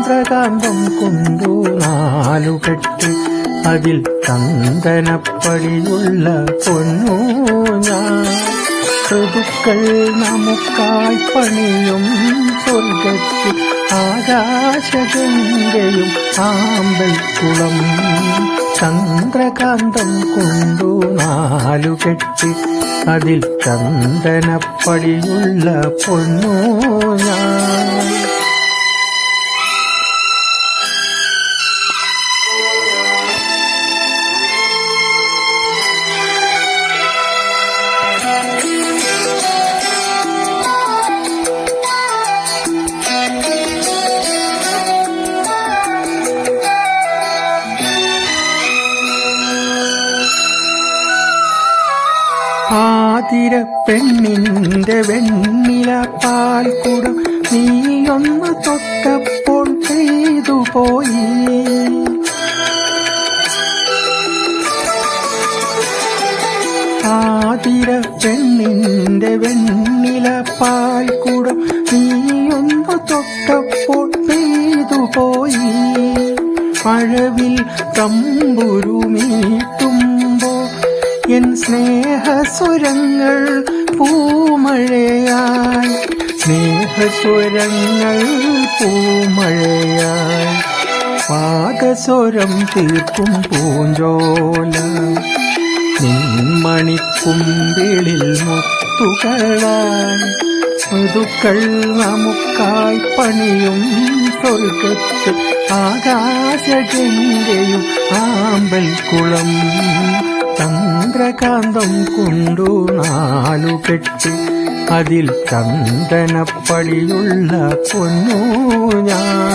ചന്ദ്രകാന്തം കൊണ്ടു നാലുകെട്ട് അതിൽ ചന്ദനപ്പടിയുള്ള പൊന്നു ഞാൻ ഋതുക്കൾ നമുക്കായി പണിയും സ്വർഗത്തിൽ ആകാശഗംഗയും ആമ്പൽക്കുളം ചന്ദ്രകാന്തം കൊണ്ടു നാലുകെട്ട് അതിൽ ചന്ദനപ്പടിയുള്ള പൊന്നു ഞാൻ ആതിര പെണ്ണിന്റെ വെണ്ണില പാൽക്കുടം നീയൊന്ന് തൊട്ടപ്പോൾ പെയ്തു പോയി ആതിര പെണ്ണിന്റെ വെണ്ണില പാൽക്കുടം നീയൊന്ന് തൊട്ടപ്പോൾ പെയ്തു പോയി മഴവിൽ തമ്പുരുമീട്ടുമ്പോ എൻ സ്നേഹസ്വരങ്ങൾ പൂമഴയായി സ്നേഹസ്വരങ്ങൾ പൂമഴയായി പാദസ്വരം തീർക്കും പൂഞ്ചോല നിന്മണിക്കുമ്പിളിൽ മുത്തുകളായി ഋതുക്കൾ നമുക്കായി പണിയും സ്വർഗത്ത് ആകാശഗംഗയും ആമ്പൽക്കുളം ചന്ദ്രകാന്തം കൊണ്ടു നാലുകെട്ട് അതിൽ ചന്ദനപ്പടിയുള്ള പൊന്നു ഞാൻ